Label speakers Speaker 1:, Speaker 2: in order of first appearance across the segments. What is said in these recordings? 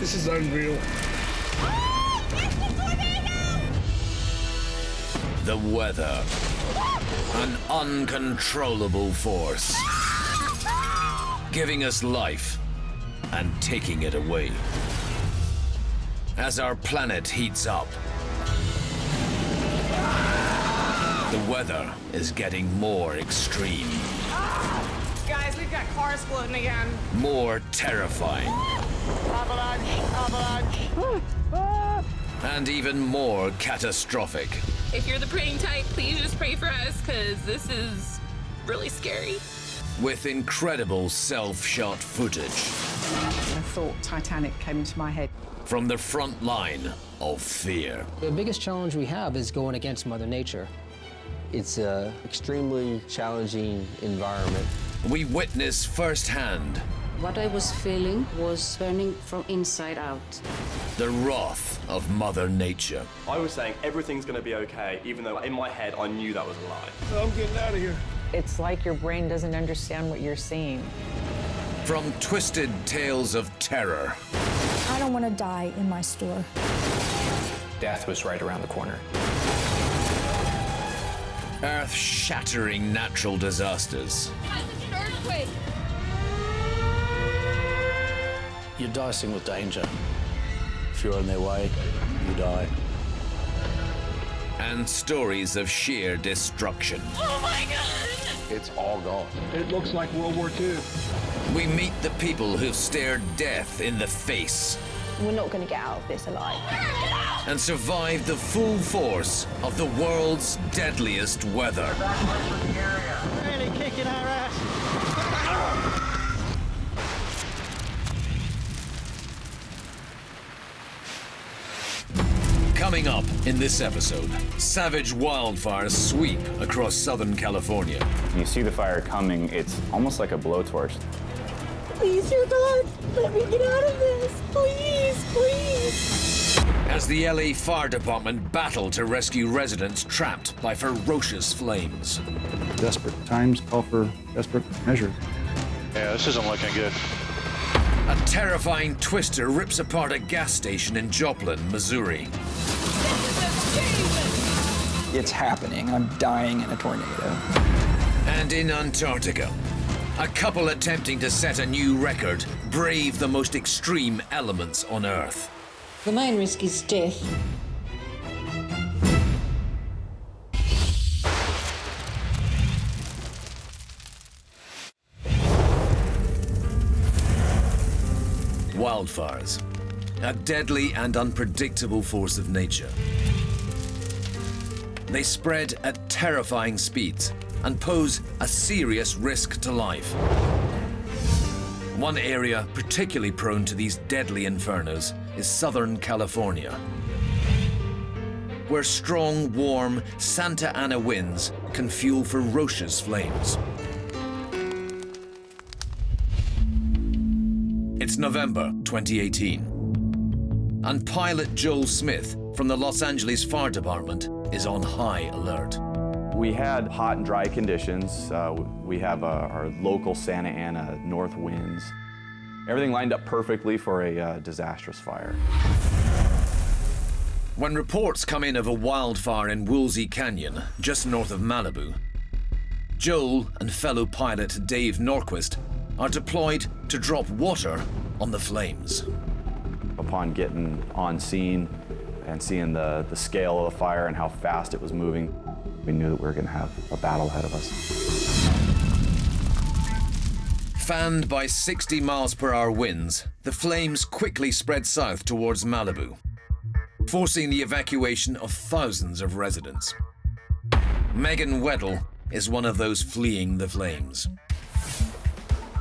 Speaker 1: This is unreal.
Speaker 2: The weather, an uncontrollable force, giving us life and taking it away. As our planet heats up, the weather is getting more extreme.
Speaker 3: Guys, we've got cars floating again.
Speaker 2: More terrifying.
Speaker 4: Avalanche!
Speaker 2: And even more catastrophic.
Speaker 5: If you're the praying type, please just pray for us, because this is really scary.
Speaker 2: With incredible self-shot footage.
Speaker 6: The thought Titanic came into my head.
Speaker 2: From the front line of fear.
Speaker 7: The biggest challenge we have is going against Mother Nature.
Speaker 8: It's an extremely challenging environment.
Speaker 2: We witness firsthand.
Speaker 9: What I was feeling was burning from inside out.
Speaker 2: The wrath of Mother Nature.
Speaker 10: I was saying everything's going to be okay, even though in my head I knew that was a lie.
Speaker 1: I'm getting out of here.
Speaker 6: It's like your brain doesn't understand what you're seeing.
Speaker 2: From twisted tales of terror.
Speaker 11: I don't want to die in my store.
Speaker 12: Death was right around the corner.
Speaker 2: Earth-shattering natural disasters.
Speaker 5: It's an earthquake.
Speaker 13: You're dicing with danger. If you're in their way, you die.
Speaker 2: And stories of sheer destruction.
Speaker 5: Oh my God!
Speaker 12: It's all gone.
Speaker 1: It looks like World War II.
Speaker 2: We meet the people who've stared death in the face.
Speaker 14: We're not going to get out of this alive.
Speaker 2: And survived the full force of the world's deadliest weather.
Speaker 4: Really kicking our ass.
Speaker 2: Coming up in this episode, savage wildfires sweep across Southern California.
Speaker 15: When you see the fire coming, it's almost like a blowtorch.
Speaker 11: Please, dear God, let me get out of this. Please, please.
Speaker 2: As the LA Fire Department battle to rescue residents trapped by ferocious flames.
Speaker 16: Desperate times call for desperate measures.
Speaker 12: Yeah, this isn't looking good.
Speaker 2: A terrifying twister rips apart a gas station in Joplin, Missouri.
Speaker 17: It's happening. I'm dying in a tornado.
Speaker 2: And in Antarctica, a couple attempting to set a new record brave the most extreme elements on Earth.
Speaker 9: The main risk is death.
Speaker 2: Wildfires, a deadly and unpredictable force of nature. They spread at terrifying speeds and pose a serious risk to life. One area particularly prone to these deadly infernos is Southern California, where strong, warm Santa Ana winds can fuel ferocious flames. It's November 2018, and pilot Joel Smith from the Los Angeles Fire Department is on high alert.
Speaker 10: We had hot and dry conditions. We have our local Santa Ana north winds. Everything lined up perfectly for a disastrous fire.
Speaker 2: When reports come in of a wildfire in Woolsey Canyon, just north of Malibu, Joel and fellow pilot Dave Norquist are deployed to drop water on the flames.
Speaker 10: Upon getting on scene and seeing the scale of the fire and how fast it was moving, we knew that we were going to have a battle ahead of us.
Speaker 2: Fanned by 60 miles per hour winds, the flames quickly spread south towards Malibu, forcing the evacuation of thousands of residents. Megan Weddle is one of those fleeing the flames.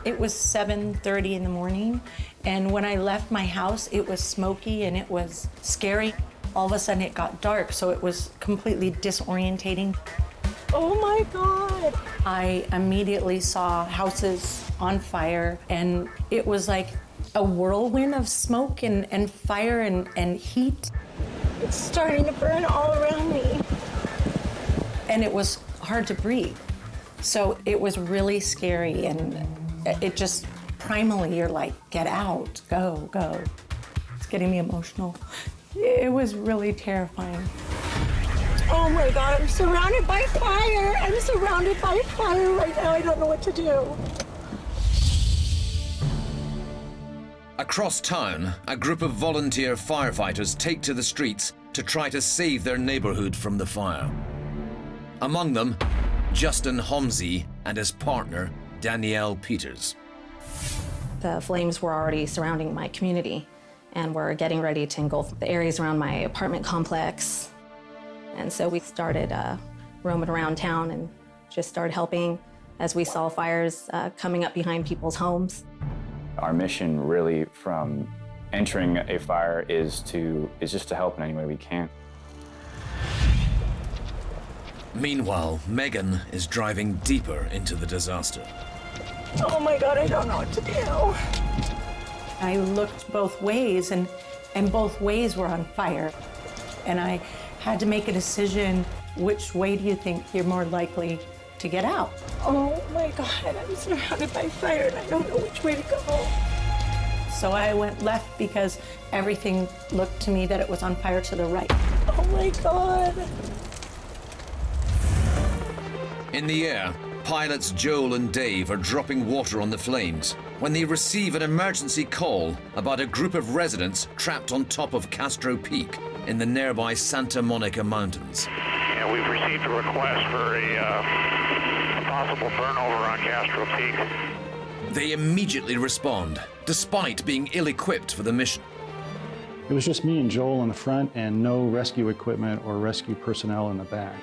Speaker 18: It was 7:30 in the morning, and when I left my house, it was smoky and it was scary. All of a sudden it got dark, so it was completely disorientating.
Speaker 11: Oh my God.
Speaker 18: I immediately saw houses on fire, and it was like a whirlwind of smoke and fire and heat.
Speaker 11: It's starting to burn all around me.
Speaker 18: And it was hard to breathe. So it was really scary, and it just, primally, you're like, get out, go, go. getting me emotional. It was really terrifying.
Speaker 11: Oh my God, I'm surrounded by fire. I'm surrounded by fire right now. I don't know what to do.
Speaker 2: Across town, a group of volunteer firefighters take to the streets to try to save their neighborhood from the fire. Among them, Justin Homsey and his partner, Danielle Peters.
Speaker 19: The flames were already surrounding my community and were getting ready to engulf the areas around my apartment complex. And so we started roaming around town and just started helping as we saw fires coming up behind people's homes.
Speaker 15: Our mission really from entering a fire is just to help in any way we can.
Speaker 2: Meanwhile, Megan is driving deeper into the disaster.
Speaker 11: Oh my God, I don't know what to do.
Speaker 18: I looked both ways and both ways were on fire. And I had to make a decision, which way do you think you're more likely to get out?
Speaker 11: Oh my God, I'm surrounded by fire and I don't know which way to go.
Speaker 18: So I went left because everything looked to me that it was on fire to the right.
Speaker 11: Oh my God.
Speaker 2: In the air, pilots Joel and Dave are dropping water on the flames when they receive an emergency call about a group of residents trapped on top of Castro Peak in the nearby Santa Monica Mountains.
Speaker 20: Yeah, we've received a request for a possible burnover on Castro Peak.
Speaker 2: They immediately respond, despite being ill-equipped for the mission.
Speaker 16: It was just me and Joel in the front and no rescue equipment or rescue personnel in the back.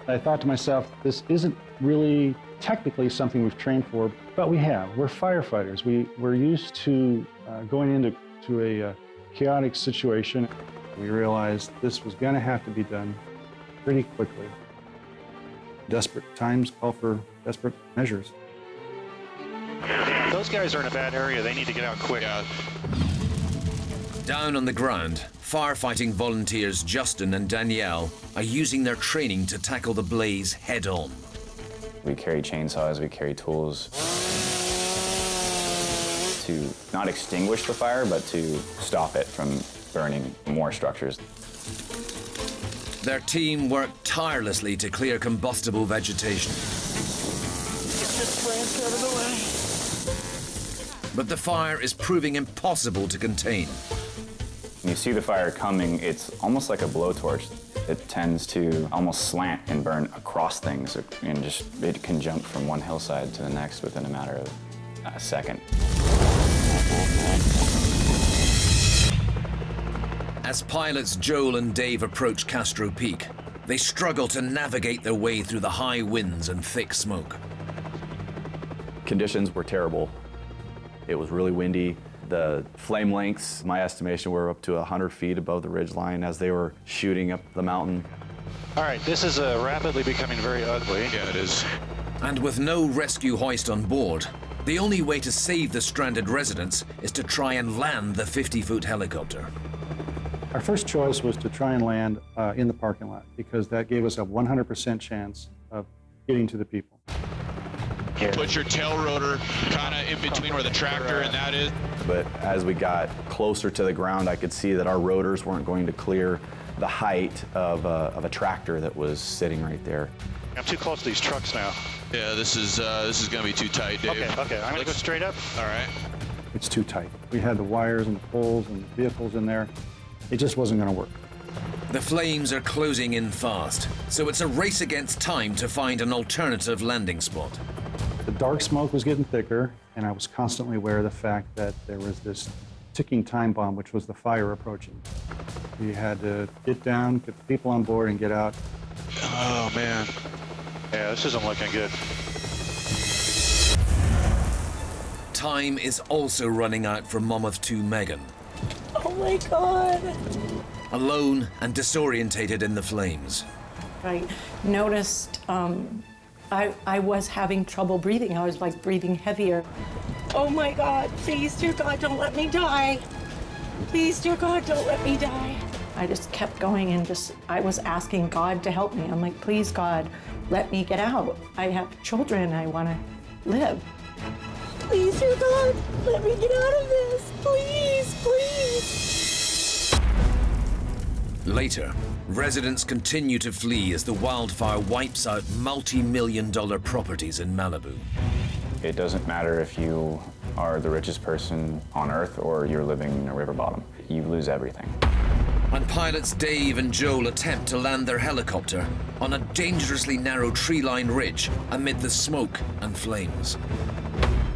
Speaker 16: I thought to myself, this isn't really technically something we've trained for, but we have. We're firefighters. We're used to going into a chaotic situation. We realized this was going to have to be done pretty quickly. Desperate times call for desperate measures.
Speaker 20: Those guys are in a bad area. They need to get out quick.
Speaker 2: Down on the ground, firefighting volunteers Justin and Danielle are using their training to tackle the blaze head-on.
Speaker 15: We carry chainsaws, we carry tools to not extinguish the fire, but to stop it from burning more structures.
Speaker 2: Their team worked tirelessly to clear combustible vegetation.
Speaker 11: Get this branch out of the way.
Speaker 2: But the fire is proving impossible to contain.
Speaker 15: When you see the fire coming, it's almost like a blowtorch. It tends to almost slant and burn across things, and it can jump from one hillside to the next within a matter of a second.
Speaker 2: As pilots Joel and Dave approach Castro Peak, they struggle to navigate their way through the high winds and thick smoke.
Speaker 10: Conditions were terrible. It was really windy. The flame lengths, my estimation, were up to 100 feet above the ridgeline as they were shooting up the mountain.
Speaker 20: All right, this is rapidly becoming very ugly.
Speaker 12: Yeah, it is.
Speaker 2: And with no rescue hoist on board, the only way to save the stranded residents is to try and land the 50-foot helicopter.
Speaker 16: Our first choice was to try and land in the parking lot because that gave us a 100% chance of getting to the people.
Speaker 12: Put your tail rotor kind of in between where the tractor and that is.
Speaker 10: But as we got closer to the ground, I could see that our rotors weren't going to clear the height of a tractor that was sitting right there.
Speaker 20: I'm too close to these trucks now.
Speaker 12: Yeah, this is going to be too tight, Dave.
Speaker 20: Okay, I'm going to go straight up.
Speaker 12: All right.
Speaker 16: It's too tight. We had the wires and the poles and the vehicles in there. It just wasn't going to work.
Speaker 2: The flames are closing in fast, so it's a race against time to find an alternative landing spot.
Speaker 16: The dark smoke was getting thicker, and I was constantly aware of the fact that there was this ticking time bomb, which was the fire approaching. We had to get down, get the people on board, and get out.
Speaker 20: Oh, man. Yeah, this isn't looking good.
Speaker 2: Time is also running out for Mammoth 2 Megan.
Speaker 11: Oh my God.
Speaker 2: Alone and disorientated in the flames.
Speaker 18: I noticed I was having trouble breathing. I was like breathing heavier.
Speaker 11: Oh my God, please, dear God, don't let me die. Please, dear God, don't let me die.
Speaker 18: I just kept going and I was asking God to help me. I'm like, please, God, let me get out. I have children, I want to live.
Speaker 11: Please, dear God, let me get out of this. Please, please.
Speaker 2: later, residents continue to flee as the wildfire wipes out multi-million-dollar properties in Malibu.
Speaker 15: It doesn't matter if you are the richest person on Earth or you're living in a river bottom. You lose everything.
Speaker 2: And pilots Dave and Joel attempt to land their helicopter on a dangerously narrow tree-lined ridge amid the smoke and flames.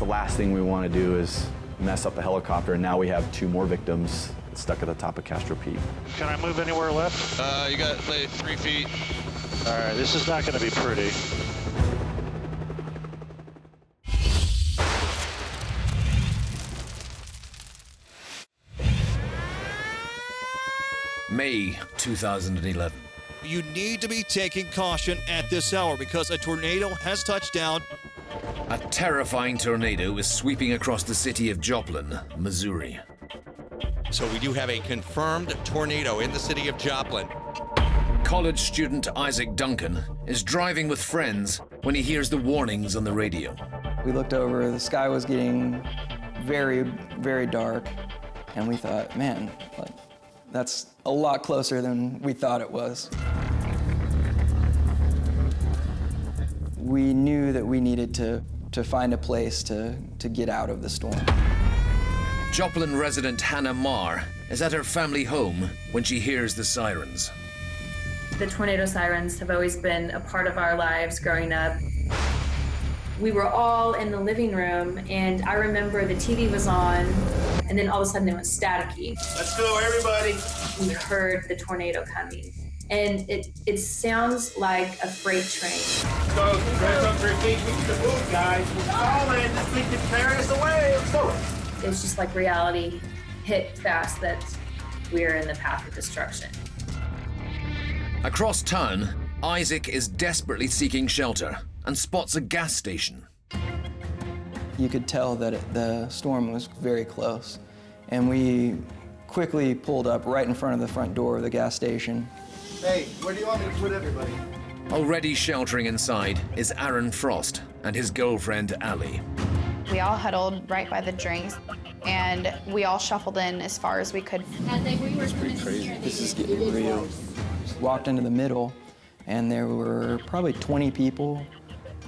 Speaker 10: The last thing we want to do is mess up the helicopter, and now we have 2 more victims stuck at the top of Castro Peak.
Speaker 20: Can I move anywhere left?
Speaker 12: You got like 3 feet.
Speaker 20: All right, this is not going to be pretty.
Speaker 2: May 2011.
Speaker 21: You need to be taking caution at this hour because a tornado has touched down.
Speaker 2: A terrifying tornado is sweeping across the city of Joplin, Missouri.
Speaker 22: So we do have a confirmed tornado in the city of Joplin.
Speaker 2: College student Isaac Duncan is driving with friends when he hears the warnings on the radio.
Speaker 17: We looked over, the sky was getting very, very dark, and we thought, man, like, that's a lot closer than we thought it was. We knew that we needed to find a place to get out of the storm.
Speaker 2: Joplin resident Hannah Marr is at her family home when she hears the sirens.
Speaker 23: The tornado sirens have always been a part of our lives growing up. We were all in the living room, and I remember the TV was on, and then all of a sudden it was staticky.
Speaker 22: Let's go, everybody.
Speaker 23: We heard the tornado coming, and it sounds like a freight train.
Speaker 22: Go, dress up your feet, we can move, guys. We're falling, this thing can carry us away. Let's go.
Speaker 23: It's just like reality hit fast that we're in the path of destruction.
Speaker 2: Across town, Isaac is desperately seeking shelter and spots a gas station.
Speaker 17: You could tell that the storm was very close, and we quickly pulled up right in front of the front door of the gas station.
Speaker 24: Hey, where do you want me to put everybody?
Speaker 2: Already sheltering inside is Aaron Frost and his girlfriend, Allie.
Speaker 25: We all huddled right by the drinks, and we all shuffled in as far as we could.
Speaker 17: It's pretty crazy. This is getting real. Walked into the middle, and there were probably 20 people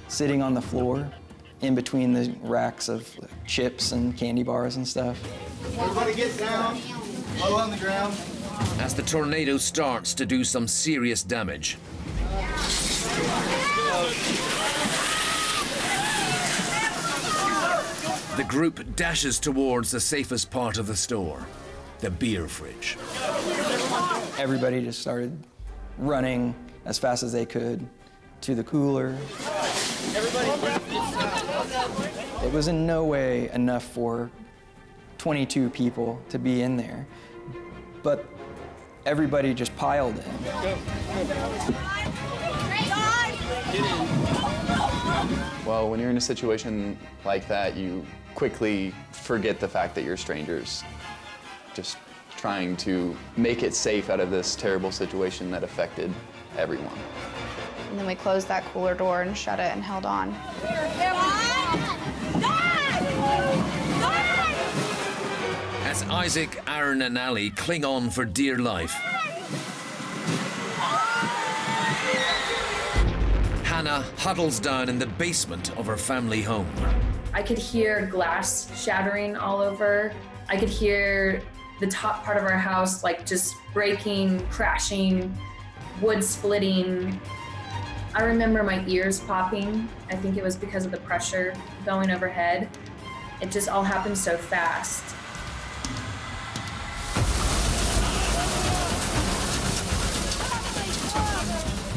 Speaker 17: sitting on the floor in between the racks of chips and candy bars and stuff.
Speaker 24: Everybody get down, low on the ground.
Speaker 2: As the tornado starts to do some serious damage, the group dashes towards the safest part of the store, the beer fridge.
Speaker 17: Everybody just started running as fast as they could to the cooler. It was in no way enough for 22 people to be in there, but everybody just piled in.
Speaker 26: Well, when you're in a situation like that, you quickly forget the fact that you're strangers, just trying to make it safe out of this terrible situation that affected everyone.
Speaker 25: And then we closed that cooler door and shut it and held on.
Speaker 2: As Isaac, Aaron, and Allie cling on for dear life, Hannah huddles down in the basement of her family home.
Speaker 23: I could hear glass shattering all over. I could hear the top part of our house like just breaking, crashing, wood splitting. I remember my ears popping. I think it was because of the pressure going overhead. It just all happened so fast.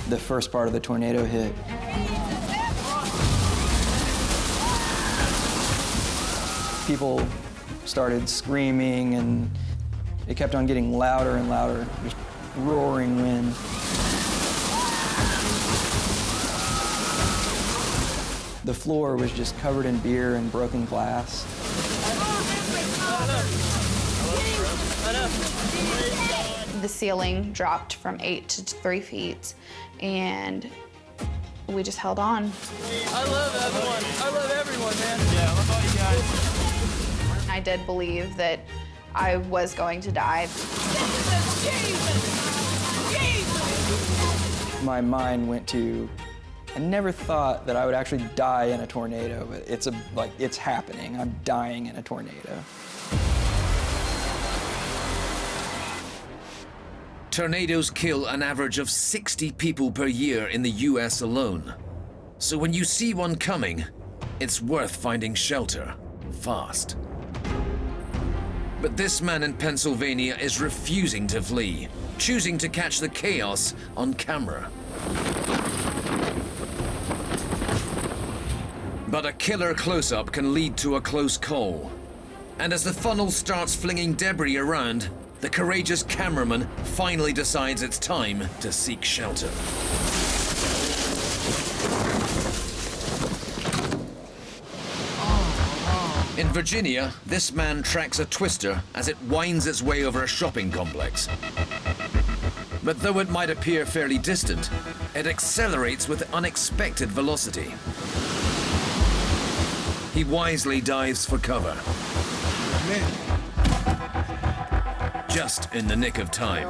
Speaker 17: The first part of the tornado hit. People started screaming, and it kept on getting louder and louder, just roaring wind. The floor was just covered in beer and broken glass.
Speaker 25: The ceiling dropped from 8 to 3 feet, and we just held on.
Speaker 21: I love everyone. I love everyone, man. Yeah, I love all you guys.
Speaker 25: I did believe that I was going to die.
Speaker 17: my mind went to, I never thought that I would actually die in a tornado, but it's happening. I'm dying in a tornado.
Speaker 2: Tornadoes kill an average of 60 people per year in the US alone. So when you see one coming, it's worth finding shelter fast. But this man in Pennsylvania is refusing to flee, choosing to catch the chaos on camera. But a killer close-up can lead to a close call. And as the funnel starts flinging debris around, the courageous cameraman finally decides it's time to seek shelter. In Virginia, this man tracks a twister as it winds its way over a shopping complex. But though it might appear fairly distant, it accelerates with unexpected velocity. He wisely dives for cover. Just in the nick of time.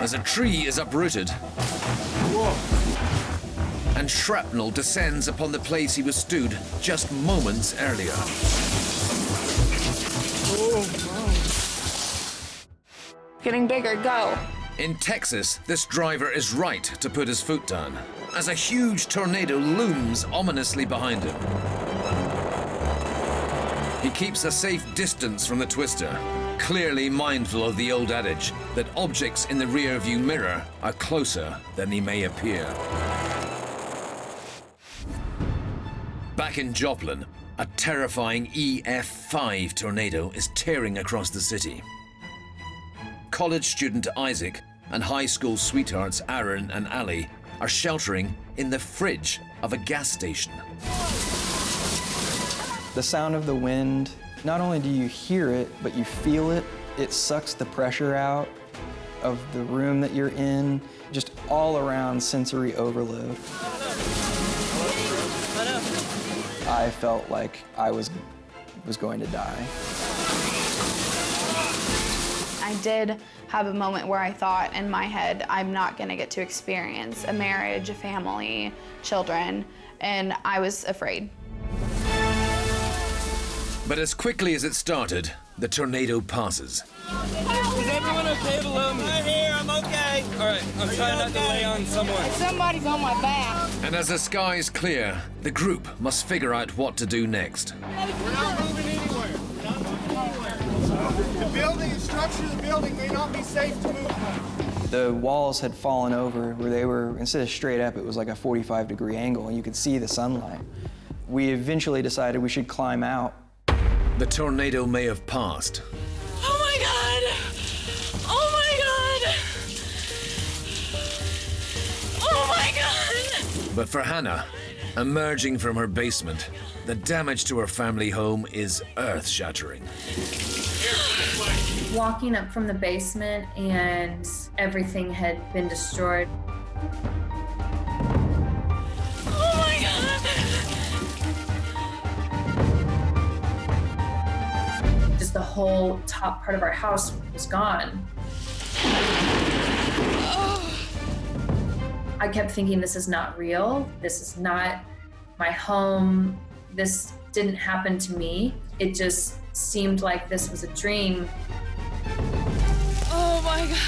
Speaker 2: As a tree is uprooted, and shrapnel descends upon the place he was stood just moments earlier.
Speaker 25: Getting bigger, go.
Speaker 2: In Texas, this driver is right to put his foot down, as a huge tornado looms ominously behind him. He keeps a safe distance from the twister, clearly mindful of the old adage that objects in the rear-view mirror are closer than they may appear. Back in Joplin, a terrifying EF5 tornado is tearing across the city. College student Isaac and high school sweethearts Aaron and Ali are sheltering in the fridge of a gas station.
Speaker 17: The sound of the wind, not only do you hear it, but you feel it. It sucks the pressure out of the room that you're in, just all around sensory overload. I felt like I was going to die.
Speaker 25: I did have a moment where I thought in my head, I'm not gonna get to experience a marriage, a family, children, and I was afraid.
Speaker 2: But as quickly as it started, the tornado passes.
Speaker 21: Is everyone okay below me? Right here, I'm okay. All right, I'm trying not to lay on someone.
Speaker 11: Somebody's on my back.
Speaker 2: And as the skies clear, the group must figure out what to do next.
Speaker 22: We're not moving anywhere. The building, the structure of the building may not be safe to move.
Speaker 17: The walls had fallen over where they were, instead of straight up, it was like a 45-degree angle, and you could see the sunlight. We eventually decided we should climb out.
Speaker 2: The tornado may have passed.
Speaker 21: Oh my God! Oh my God! Oh my God!
Speaker 2: But for Hannah, emerging from her basement, the damage to her family home is earth-shattering.
Speaker 23: Walking up from the basement and everything had been destroyed.
Speaker 21: Oh my God!
Speaker 23: Just the whole top part of our house was gone. I kept thinking, this is not real. This is not my home. This didn't happen to me. It just seemed like this was a dream.
Speaker 21: Oh my God.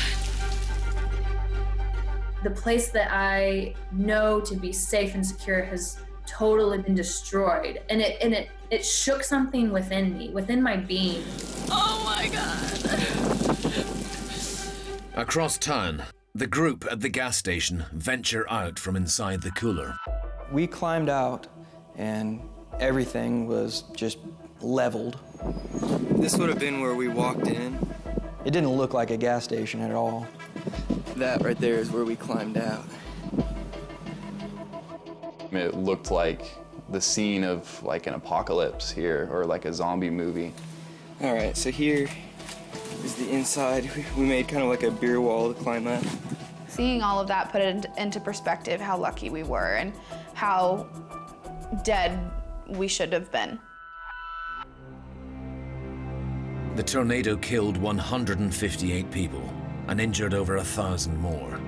Speaker 23: The place that I know to be safe and secure has totally been destroyed. And it shook something within me, within my being.
Speaker 21: Oh my God.
Speaker 2: Across town, the group at the gas station venture out from inside the cooler.
Speaker 17: We climbed out, and everything was just leveled. This would have been where we walked in. It didn't look like a gas station at all. That right there is where we climbed out.
Speaker 26: It looked like the scene of like an apocalypse here, or like a zombie movie.
Speaker 17: All right, so here is the inside. We made kind of like a beer wall to climb up.
Speaker 25: Seeing all of that put it into perspective how lucky we were and how dead we should have been.
Speaker 2: The tornado killed 158 people, and injured over 1,000 more.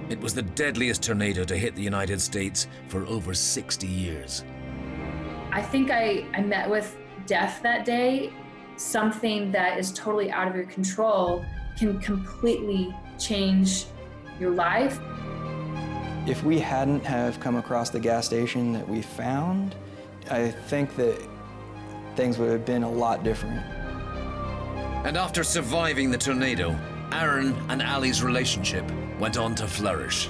Speaker 2: It was the deadliest tornado to hit the United States for over 60 years.
Speaker 23: I think I met with death that day. Something that is totally out of your control can completely change your life.
Speaker 17: If we hadn't have come across the gas station that we found, I think that things would have been a lot different.
Speaker 2: And after surviving the tornado, Aaron and Ali's relationship went on to flourish.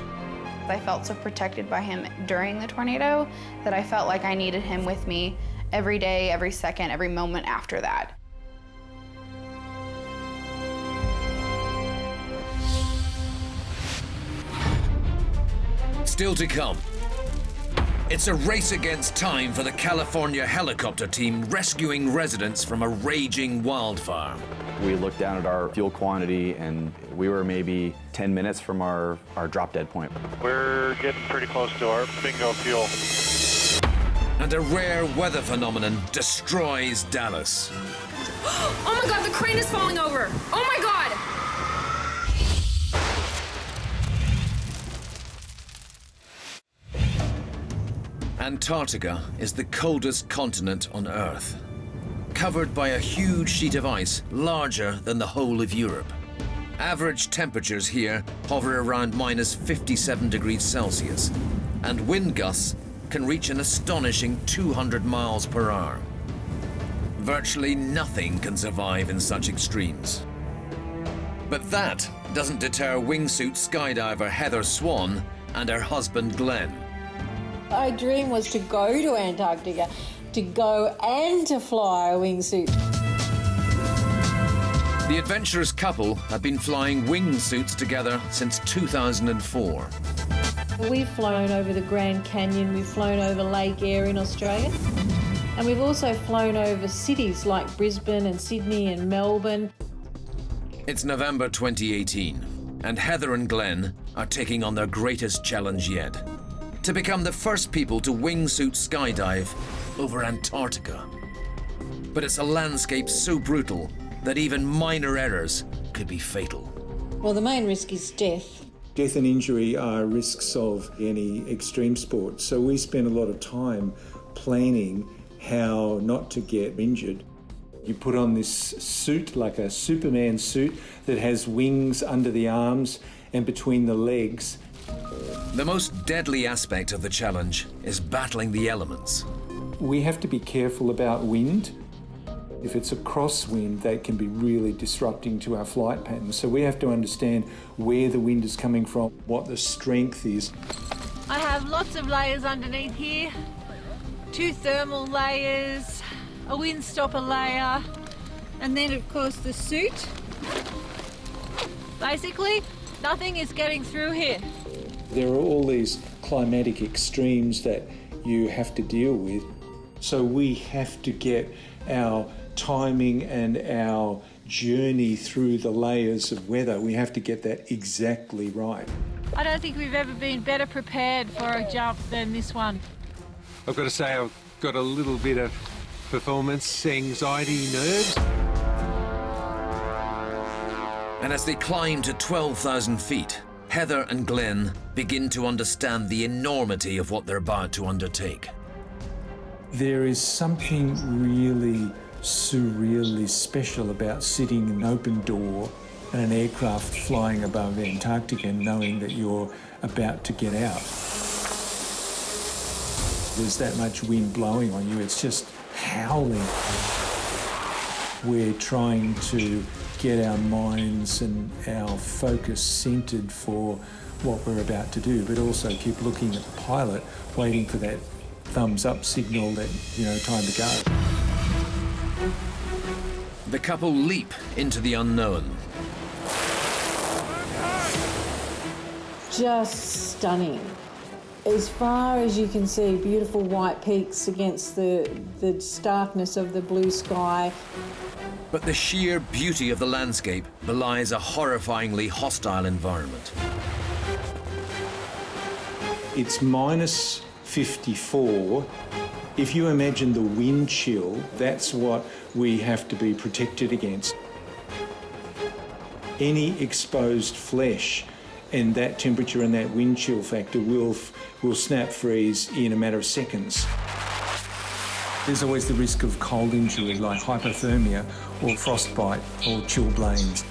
Speaker 25: I felt so protected by him during the tornado that I felt like I needed him with me every day, every second, every moment after that.
Speaker 2: Still to come. It's a race against time for the California helicopter team rescuing residents from a raging wildfire.
Speaker 10: We looked down at our fuel quantity and we were maybe 10 minutes from our drop dead point.
Speaker 20: We're getting pretty close to our bingo fuel.
Speaker 2: And a rare weather phenomenon destroys Dallas.
Speaker 3: Oh my God, the crane is falling over. Oh my God.
Speaker 2: Antarctica is the coldest continent on Earth, covered by a huge sheet of ice larger than the whole of Europe. Average temperatures here hover around minus 57 degrees Celsius, and wind gusts can reach an astonishing 200 miles per hour. Virtually nothing can survive in such extremes. But that doesn't deter wingsuit skydiver Heather Swan and her husband Glenn.
Speaker 5: My dream was to go to Antarctica, to go and to fly a wingsuit.
Speaker 2: The adventurous couple have been flying wingsuits together since 2004.
Speaker 18: We've flown over the Grand Canyon, we've flown over Lake Eyre in Australia, and we've also flown over cities like Brisbane and Sydney and Melbourne.
Speaker 2: It's November 2018, and Heather and Glenn are taking on their greatest challenge yet: to become the first people to wingsuit skydive over Antarctica. But it's a landscape so brutal that even minor errors could be fatal.
Speaker 5: Well, the main risk is death.
Speaker 6: Death and injury are risks of any extreme sport, so we spend a lot of time planning how not to get injured. You put on this suit, like a Superman suit, that has wings under the arms and between the legs.
Speaker 2: The most deadly aspect of the challenge is battling the elements.
Speaker 6: We have to be careful about wind. If it's a crosswind, that can be really disrupting to our flight pattern. So we have to understand where the wind is coming from, what the strength is.
Speaker 7: I have lots of layers underneath here. 2 thermal layers, a windstopper layer, and then of course the suit. Basically, nothing is getting through here.
Speaker 6: There are all these climatic extremes that you have to deal with. So we have to get our timing and our journey through the layers of weather. We have to get that exactly right.
Speaker 7: I don't think we've ever been better prepared for a jump than this one.
Speaker 1: I've got to say I've got a little bit of performance anxiety nerves.
Speaker 2: And as they climb to 12,000 feet, Heather and Glenn begin to understand the enormity of what they're about to undertake.
Speaker 6: There is something really surreally special about sitting in an open door and an aircraft flying above Antarctica and knowing that you're about to get out. There's that much wind blowing on you, it's just howling. We're trying to get our minds and our focus centered for what we're about to do, but also keep looking at the pilot, waiting for that thumbs up signal that, time to go.
Speaker 2: The couple leap into the unknown.
Speaker 5: Just stunning. As far as you can see, beautiful white peaks against the starkness of the blue sky.
Speaker 2: But the sheer beauty of the landscape belies a horrifyingly hostile environment.
Speaker 6: It's minus 54. If you imagine the wind chill, that's what we have to be protected against. any exposed flesh, and that temperature and that wind chill factor will snap freeze in a matter of seconds. There's always the risk of cold injury like hypothermia or frostbite or chilblains.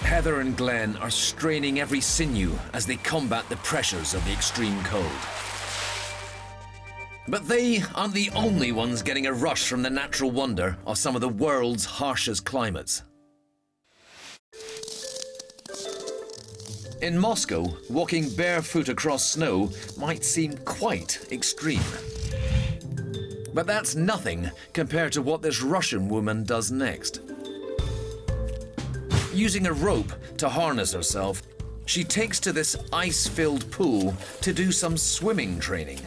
Speaker 2: Heather and Glenn are straining every sinew as they combat the pressures of the extreme cold. But they aren't the only ones getting a rush from the natural wonder of some of the world's harshest climates. In Moscow, walking barefoot across snow might seem quite extreme. But that's nothing compared to what this Russian woman does next. Using a rope to harness herself, she takes to this ice-filled pool to do some swimming training.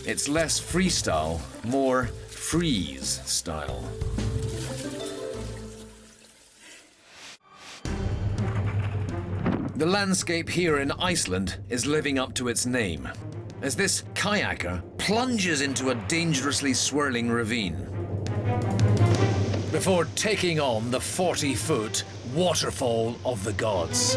Speaker 2: It's less freestyle, more freeze style. The landscape here in Iceland is living up to its name, as this kayaker plunges into a dangerously swirling ravine before taking on the 40-foot waterfall of the gods.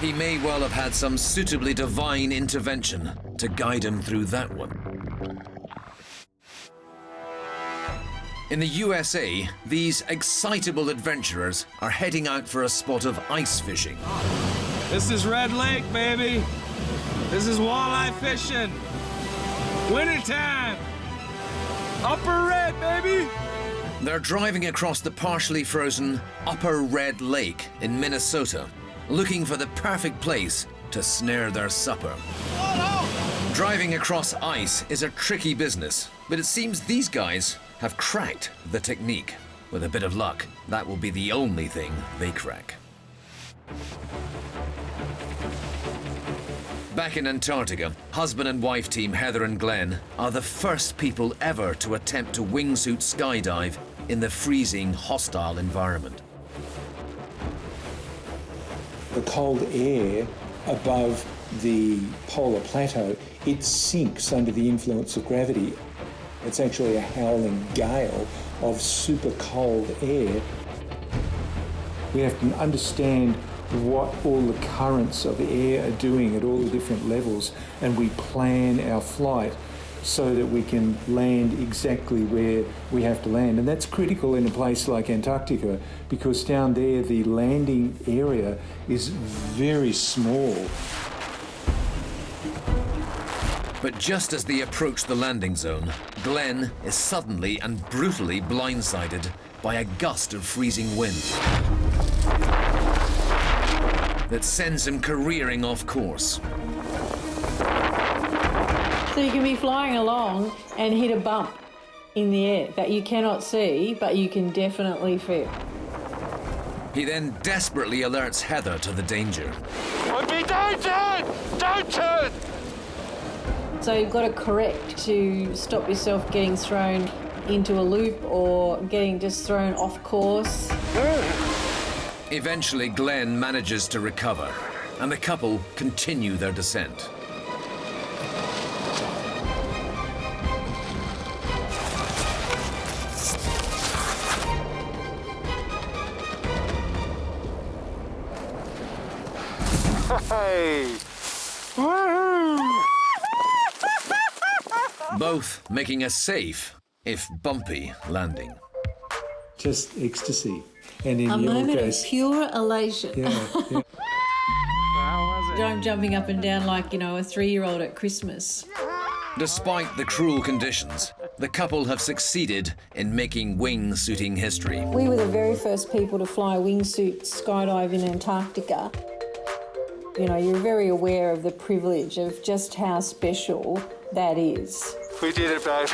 Speaker 2: He may well have had some suitably divine intervention to guide him through that one. In the USA, these excitable adventurers are heading out for a spot of ice fishing.
Speaker 21: This is Red Lake, baby. This is walleye fishing. Wintertime. Upper Red, baby.
Speaker 2: They're driving across the partially frozen Upper Red Lake in Minnesota, looking for the perfect place to snare their supper. Driving across ice is a tricky business, but it seems these guys have cracked the technique. With a bit of luck, that will be the only thing they crack. Back in Antarctica, husband and wife team Heather and Glenn are the first people ever to attempt to wingsuit skydive in the freezing, hostile environment.
Speaker 6: The cold air above the polar plateau, it sinks under the influence of gravity. It's actually a howling gale of super cold air. We have to understand what all the currents of air are doing at all the different levels, and we plan our flight so that we can land exactly where we have to land. And that's critical in a place like Antarctica, because down there the landing area is very small.
Speaker 2: But just as they approach the landing zone, Glenn is suddenly and brutally blindsided by a gust of freezing wind that sends him careering off course.
Speaker 5: So you can be flying along and hit a bump in the air that you cannot see, but you can definitely feel.
Speaker 2: He then desperately alerts Heather to the danger.
Speaker 21: Don't turn! Don't turn!
Speaker 5: So you've got to correct to stop yourself getting thrown into a loop or getting just thrown off course.
Speaker 2: Eventually, Glenn manages to recover, and the couple continue their descent.
Speaker 21: Hey!
Speaker 2: Both making a safe, if bumpy, landing.
Speaker 6: Just ecstasy. And in
Speaker 5: a
Speaker 6: your
Speaker 5: moment
Speaker 6: case,
Speaker 5: of pure elation.
Speaker 6: Yeah.
Speaker 21: How was it?
Speaker 5: I'm jumping up and down like, a 3-year-old at Christmas.
Speaker 2: Despite the cruel conditions, the couple have succeeded in making wingsuiting history.
Speaker 5: We were the very first people to fly a wingsuit skydive in Antarctica. You're very aware of the privilege of just how special that is.
Speaker 21: We did it, babe.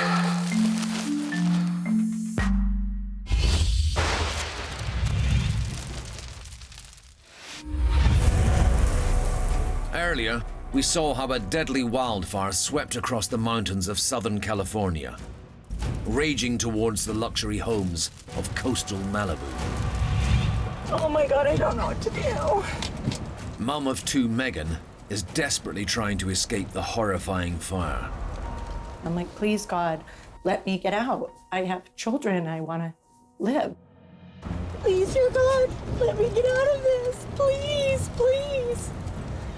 Speaker 2: Earlier, we saw how a deadly wildfire swept across the mountains of Southern California, raging towards the luxury homes of coastal Malibu.
Speaker 11: Oh my God, I don't know what to do.
Speaker 2: Mum of two Megan is desperately trying to escape the horrifying fire.
Speaker 18: I'm like, please, God, let me get out. I have children. I want to live.
Speaker 11: Please, dear God, let me get out of this. Please, please.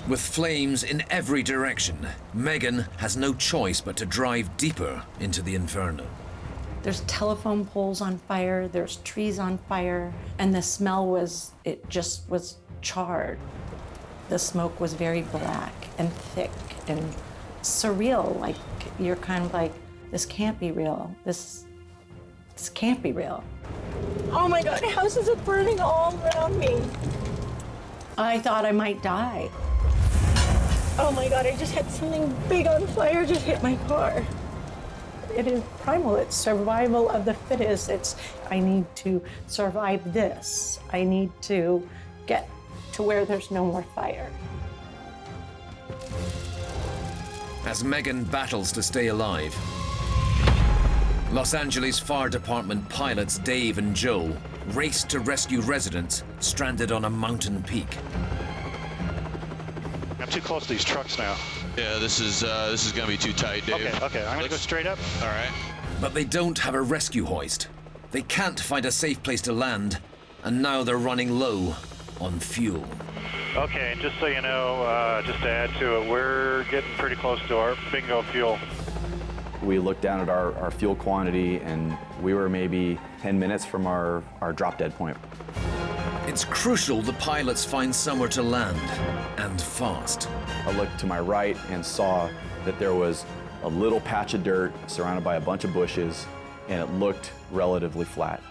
Speaker 2: With flames in every direction, Megan has no choice but to drive deeper into the inferno.
Speaker 18: There's telephone poles on fire, there's trees on fire, and the smell was, it just was charred. The smoke was very black and thick and surreal. Like, you're kind of like, this can't be real. This can't be real.
Speaker 11: Oh my God, houses are burning all around me.
Speaker 18: I thought I might die.
Speaker 11: Oh my God, I just had something big on fire just hit my car.
Speaker 18: It is primal, it's survival of the fittest. It's, I need to survive this. I need to get to where there's no more fire.
Speaker 2: As Megan battles to stay alive, Los Angeles Fire Department pilots Dave and Joel race to rescue residents stranded on a mountain peak.
Speaker 20: I'm too close to these trucks now.
Speaker 12: Yeah, this is gonna be too tight, Dave.
Speaker 20: Okay, I'm gonna go straight up.
Speaker 12: All right.
Speaker 2: But they don't have a rescue hoist. They can't find a safe place to land, and now they're running low on fuel.
Speaker 20: Okay, and just so you know, just to add to it, we're getting pretty close to our bingo fuel.
Speaker 10: We looked down at our fuel quantity, and we were maybe 10 minutes from our drop dead point.
Speaker 2: It's crucial the pilots find somewhere to land, and fast.
Speaker 10: I looked to my right and saw that there was a little patch of dirt surrounded by a bunch of bushes, and it looked relatively flat.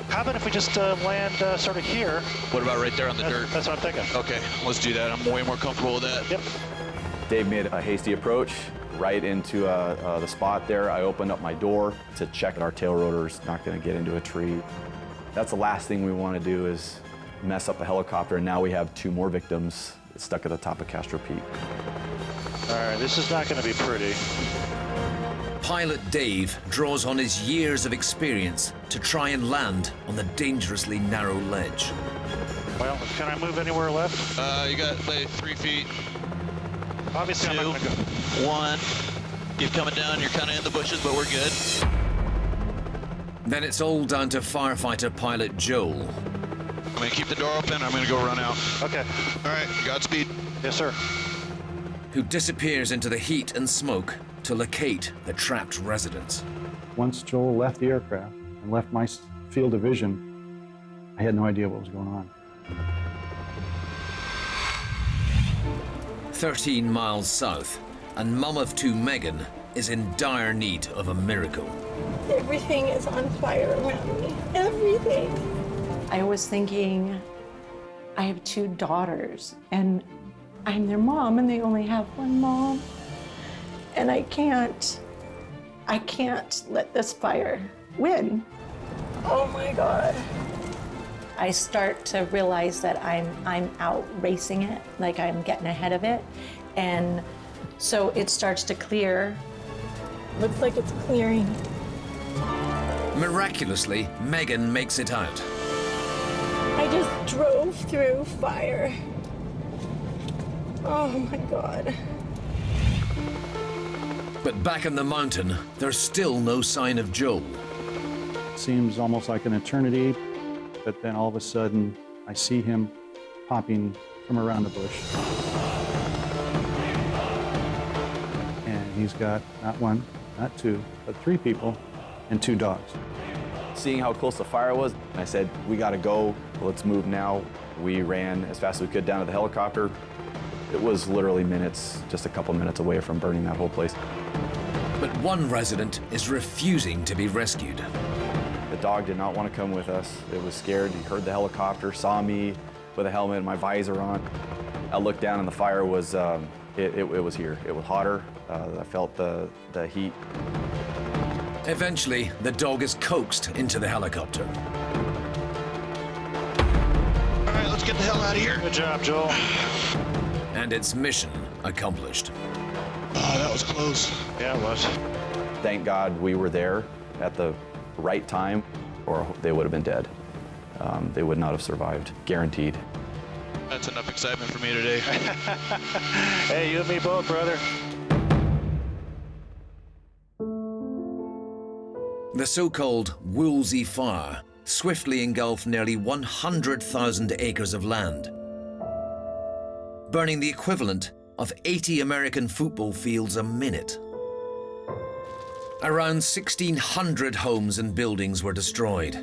Speaker 20: How about if we just land sort of here?
Speaker 12: What about right there on the dirt?
Speaker 20: That's what I'm thinking.
Speaker 12: Okay, let's do that. I'm way more comfortable with that.
Speaker 20: Yep.
Speaker 10: Dave made a hasty approach right into the spot there. I opened up my door to check that our tail rotor's not going to get into a tree. That's the last thing we want to do is mess up the helicopter, and now we have 2 more victims stuck at the top of Castro Peak.
Speaker 20: All right, this is not going to be pretty.
Speaker 2: Pilot Dave draws on his years of experience to try and land on the dangerously narrow ledge.
Speaker 20: Well, can I move anywhere left?
Speaker 12: You got like 3 feet.
Speaker 20: Obviously,
Speaker 12: 2,
Speaker 20: I'm not going to go.
Speaker 12: 1. Keep coming down. You're kind of in the bushes, but we're good.
Speaker 2: Then it's all down to firefighter pilot Joel.
Speaker 12: I'm gonna keep the door open. I'm gonna go run out.
Speaker 20: Okay.
Speaker 12: All right. Godspeed.
Speaker 20: Yes, sir.
Speaker 2: Who disappears into the heat and smoke to locate the trapped residents.
Speaker 16: Once Joel left the aircraft and left my field of vision, I had no idea what was going on.
Speaker 2: 13 miles south, and mum of 2 Megan is in dire need of a miracle.
Speaker 11: Everything is on fire around me. Everything.
Speaker 18: I was thinking, I have 2 daughters, and I'm their mom, and they only have 1 mom. And I can't let this fire win.
Speaker 11: Oh my God.
Speaker 18: I start to realize that I'm out racing it, like I'm getting ahead of it. And so it starts to clear.
Speaker 11: Looks like it's clearing.
Speaker 2: Miraculously, Megan makes it out.
Speaker 11: I just drove through fire. Oh my God.
Speaker 2: But back in the mountain, there's still no sign of Joel.
Speaker 16: Seems almost like an eternity, but then all of a sudden, I see him popping from around the bush. And he's got not 1, not 2, but 3 people and 2 dogs.
Speaker 10: Seeing how close the fire was, I said, we gotta go, let's move now. We ran as fast as we could down to the helicopter. It was literally minutes, just a couple minutes away from burning that whole place.
Speaker 2: But one resident is refusing to be rescued.
Speaker 10: The dog did not want to come with us. It was scared. He heard the helicopter, saw me with a helmet and my visor on. I looked down and the fire was, it was here. It was hotter. I felt the heat.
Speaker 2: Eventually, the dog is coaxed into the helicopter.
Speaker 12: All right, let's get the hell out of here.
Speaker 20: Good job, Joel.
Speaker 2: And its mission accomplished.
Speaker 12: Oh, that was close.
Speaker 20: Yeah, it was.
Speaker 10: Thank God we were there at the right time, or they would have been dead. They would not have survived, guaranteed.
Speaker 12: That's enough excitement for me today.
Speaker 22: Hey, you and me both, brother.
Speaker 2: The so-called Woolsey Fire swiftly engulfed nearly 100,000 acres of land, burning the equivalent of 80 American football fields a minute. Around 1,600 homes and buildings were destroyed,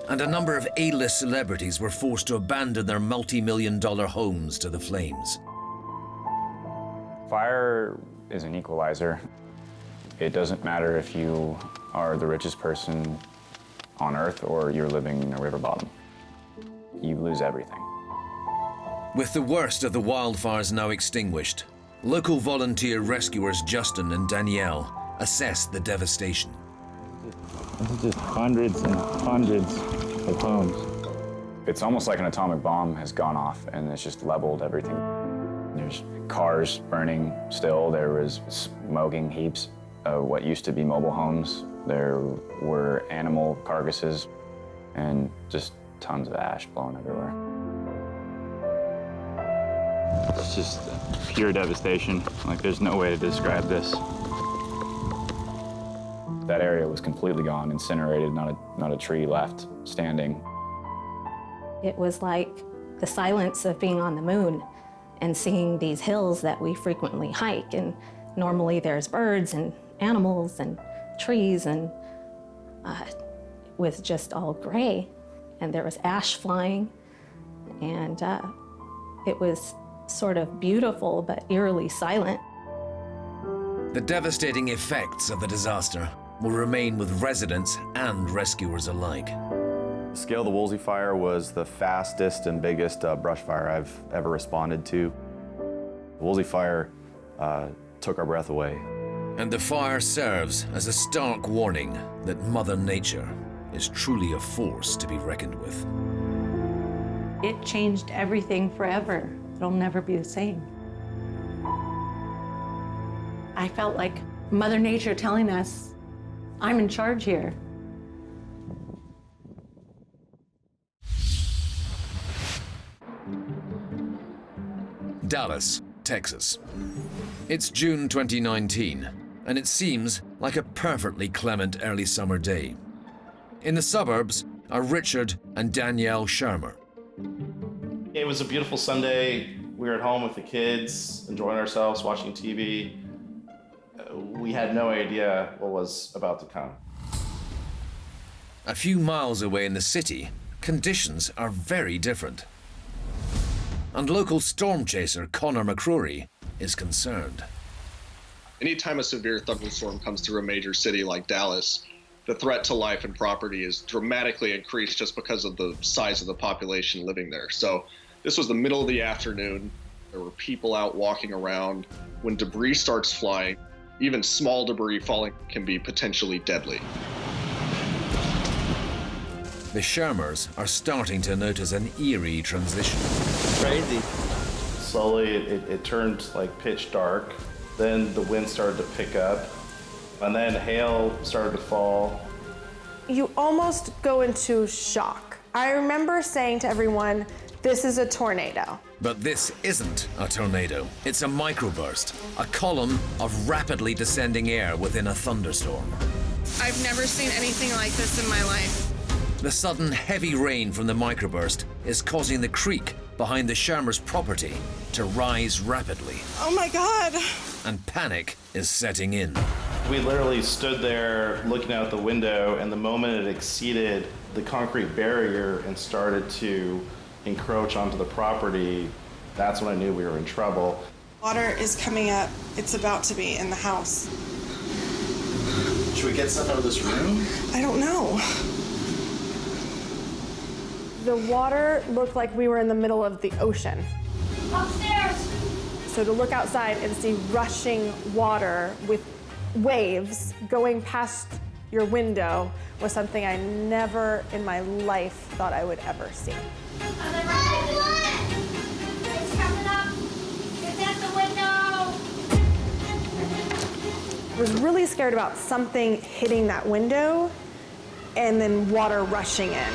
Speaker 2: and a number of A-list celebrities were forced to abandon their multi-million-dollar homes to the flames.
Speaker 15: Fire is an equalizer. It doesn't matter if you are the richest person on Earth or you're living in a river bottom. You lose everything.
Speaker 2: With the worst of the wildfires now extinguished, local volunteer rescuers Justin and Danielle assessed the devastation.
Speaker 15: This is just hundreds and hundreds of homes. It's almost like an atomic bomb has gone off and it's just leveled everything. There's cars burning still. There was smoking heaps of what used to be mobile homes. There were animal carcasses and just tons of ash blowing everywhere. It's just pure devastation. Like, there's no way to describe this. That area was completely gone, incinerated, not a tree left standing.
Speaker 4: It was like the silence of being on the moon and seeing these hills that we frequently hike. And normally there's birds and animals and trees, and it was just all gray. And there was ash flying, and it was sort of beautiful but eerily silent.
Speaker 2: The devastating effects of the disaster will remain with residents and rescuers alike.
Speaker 10: The scale of the Woolsey Fire was the fastest and biggest brush fire I've ever responded to. The Woolsey Fire took our breath away.
Speaker 2: And the fire serves as a stark warning that Mother Nature is truly a force to be reckoned with.
Speaker 18: It changed everything forever. It'll never be the same. I felt like Mother Nature telling us, I'm in charge here.
Speaker 2: Dallas, Texas. It's June 2019, and it seems like a perfectly clement early summer day. In the suburbs are Richard and Danielle Shermer.
Speaker 8: It was a beautiful Sunday. We were at home with the kids, enjoying ourselves, watching TV. We had no idea what was about to come.
Speaker 2: A few miles away in the city, conditions are very different. And local storm chaser Connor McCrory is concerned.
Speaker 9: Anytime a severe thunderstorm comes through a major city like Dallas, the threat to life and property is dramatically increased just because of the size of the population living there. So this was the middle of the afternoon. There were people out walking around. When debris starts flying, even small debris falling can be potentially deadly.
Speaker 2: The Shermers are starting to notice an eerie transition.
Speaker 8: Crazy. Slowly, it turned like pitch dark. Then the wind started to pick up. And then hail started to fall.
Speaker 13: You almost go into shock. I remember saying to everyone, this is a tornado.
Speaker 2: But this isn't a tornado. It's a microburst, a column of rapidly descending air within a thunderstorm.
Speaker 14: I've never seen anything like this in my life.
Speaker 2: The sudden heavy rain from the microburst is causing the creek behind the Shermers' property to rise rapidly.
Speaker 14: Oh my God.
Speaker 2: And panic is setting in.
Speaker 8: We literally stood there looking out the window, and the moment it exceeded the concrete barrier and started to encroach onto the property, that's when I knew we were in trouble.
Speaker 14: Water is coming up. It's about to be in the house.
Speaker 8: Should we get stuff out of this room?
Speaker 14: I don't know.
Speaker 13: The water looked like we were in the middle of the ocean.
Speaker 14: Upstairs.
Speaker 13: So to look outside and see rushing water with waves going past your window was something I never in my life thought I would ever see.
Speaker 14: It's coming up. It's at the window.
Speaker 13: I was really scared about something hitting that window and then water rushing in.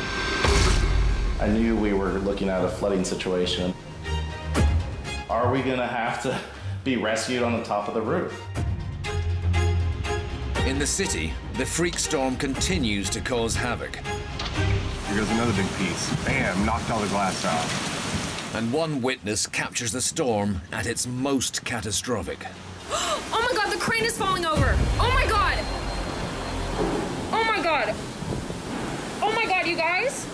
Speaker 8: I knew we were looking at a flooding situation. Are we gonna have to be rescued on the top of the roof?
Speaker 2: In the city, the freak storm continues to cause havoc.
Speaker 17: Here goes another big piece. Bam, knocked all the glass out.
Speaker 2: And one witness captures the storm at its most catastrophic.
Speaker 3: Oh my God, the crane is falling over. Oh my God. Oh my God. Oh my God, you guys.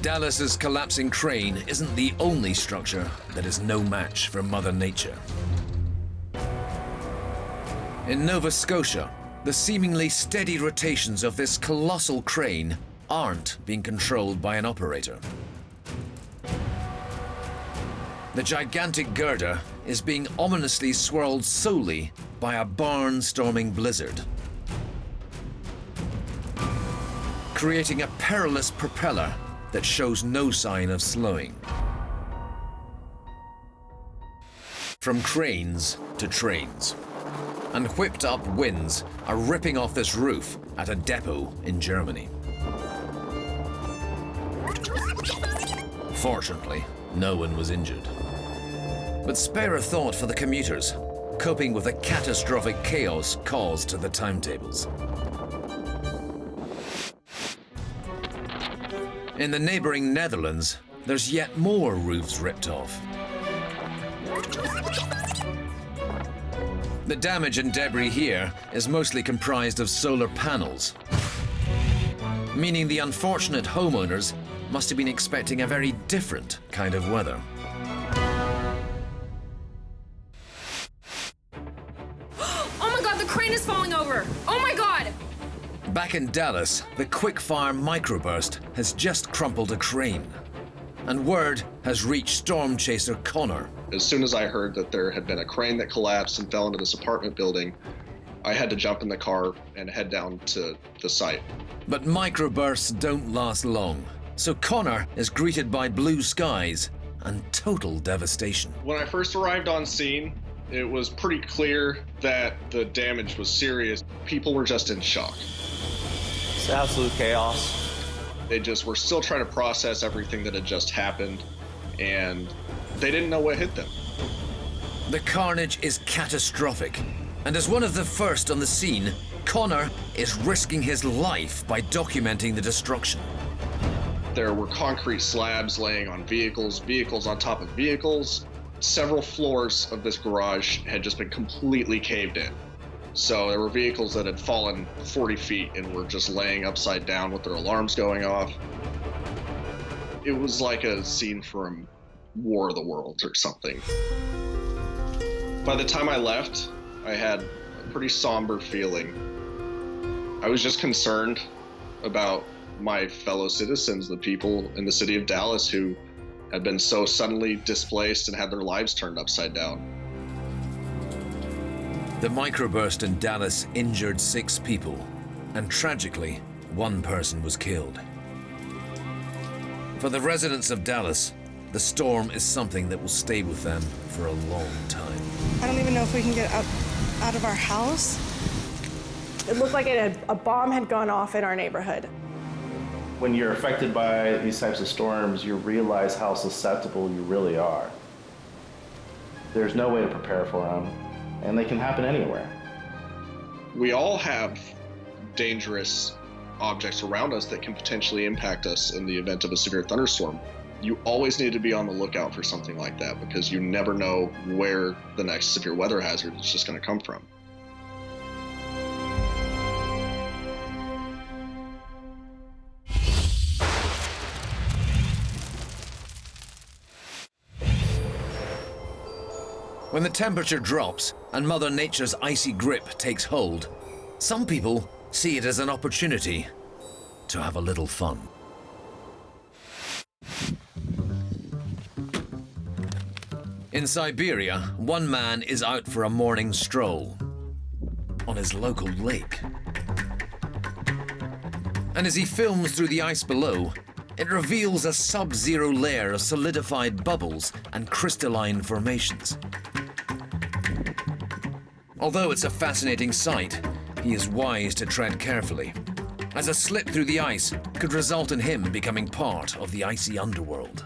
Speaker 2: Dallas's collapsing crane isn't the only structure that is no match for Mother Nature. In Nova Scotia, the seemingly steady rotations of this colossal crane aren't being controlled by an operator. The gigantic girder is being ominously swirled solely by a barnstorming blizzard, creating a perilous propeller that shows no sign of slowing. From cranes to trains, and whipped up winds are ripping off this roof at a depot in Germany. Fortunately, no one was injured. But spare a thought for the commuters, coping with the catastrophic chaos caused to the timetables. In the neighboring Netherlands, there's yet more roofs ripped off. The damage and debris here is mostly comprised of solar panels, meaning the unfortunate homeowners must have been expecting a very different kind of weather.
Speaker 3: Oh my God, the crane is falling over. Oh my God.
Speaker 2: Back in Dallas, the quick-fire microburst has just crumpled a crane, and word has reached storm chaser Connor.
Speaker 9: As soon as I heard that there had been a crane that collapsed and fell into this apartment building, I had to jump in the car and head down to the site.
Speaker 2: But microbursts don't last long, so Connor is greeted by blue skies and total devastation.
Speaker 9: When I first arrived on scene, it was pretty clear that the damage was serious. People were just in shock.
Speaker 19: It's absolute chaos.
Speaker 9: They just were still trying to process everything that had just happened, and they didn't know what hit them.
Speaker 2: The carnage is catastrophic, and as one of the first on the scene, Connor is risking his life by documenting the destruction.
Speaker 9: There were concrete slabs laying on vehicles, vehicles on top of vehicles. Several floors of this garage had just been completely caved in. So there were vehicles that had fallen 40 feet and were just laying upside down with their alarms going off. It was like a scene from War of the Worlds or something. By the time I left, I had a pretty somber feeling. I was just concerned about my fellow citizens, the people in the city of Dallas who had been so suddenly displaced and had their lives turned upside down.
Speaker 2: The microburst in Dallas injured 6 people, and tragically, 1 person was killed. For the residents of Dallas, the storm is something that will stay with them for a long time.
Speaker 14: I don't even know if we can get out of our house.
Speaker 13: It looked like a bomb had gone off in our neighborhood.
Speaker 8: When you're affected by these types of storms, you realize how susceptible you really are. There's no way to prepare for them, and they can happen anywhere.
Speaker 9: We all have dangerous objects around us that can potentially impact us in the event of a severe thunderstorm. You always need to be on the lookout for something like that because you never know where the next severe weather hazard is just going to come from.
Speaker 2: When the temperature drops and Mother Nature's icy grip takes hold, some people see it as an opportunity to have a little fun. In Siberia, one man is out for a morning stroll on his local lake. And as he films through the ice below, it reveals a sub-zero layer of solidified bubbles and crystalline formations. Although it's a fascinating sight, he is wise to tread carefully. as a slip through the ice could result in him becoming part of the icy underworld.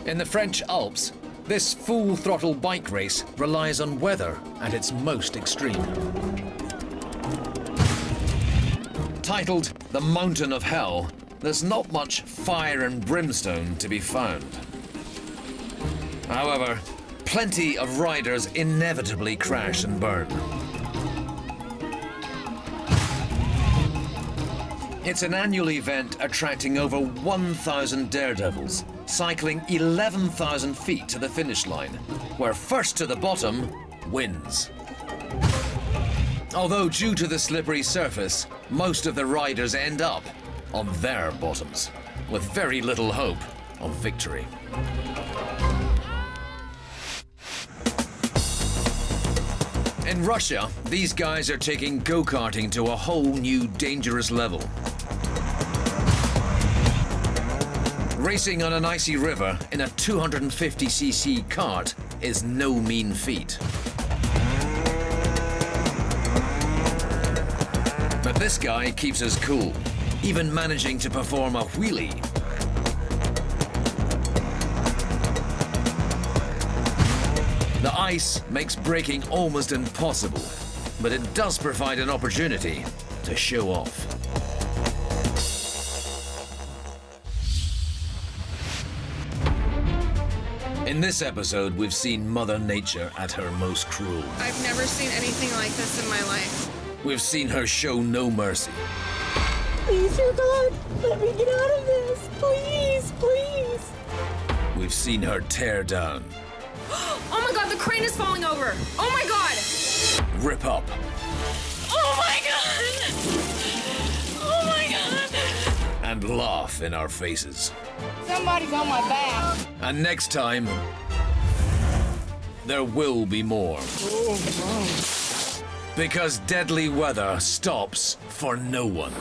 Speaker 2: In the French Alps, this full-throttle bike race relies on weather at its most extreme. Titled The Mountain of Hell, there's not much fire and brimstone to be found. However, plenty of riders inevitably crash and burn. It's an annual event attracting over 1,000 daredevils, cycling 11,000 feet to the finish line, where first to the bottom wins. Although due to the slippery surface, most of the riders end up on their bottoms, with very little hope of victory. In Russia, these guys are taking go-karting to a whole new dangerous level. Racing on an icy river in a 250cc kart is no mean feat. But this guy keeps us cool, even managing to perform a wheelie. The ice makes braking almost impossible, but it does provide an opportunity to show off. In this episode, we've seen Mother Nature at her most cruel.
Speaker 14: I've never seen anything like this in my life.
Speaker 2: We've seen her show no mercy.
Speaker 11: Please, dear God, let me get out of this. Please, please.
Speaker 2: We've seen her tear down.
Speaker 3: Oh my God, the crane is falling over. Oh my God.
Speaker 2: Rip up.
Speaker 3: Oh my God. Oh my God.
Speaker 2: And laugh in our faces.
Speaker 11: Somebody's on my back.
Speaker 2: And next time, there will be more. Because deadly weather stops for no one.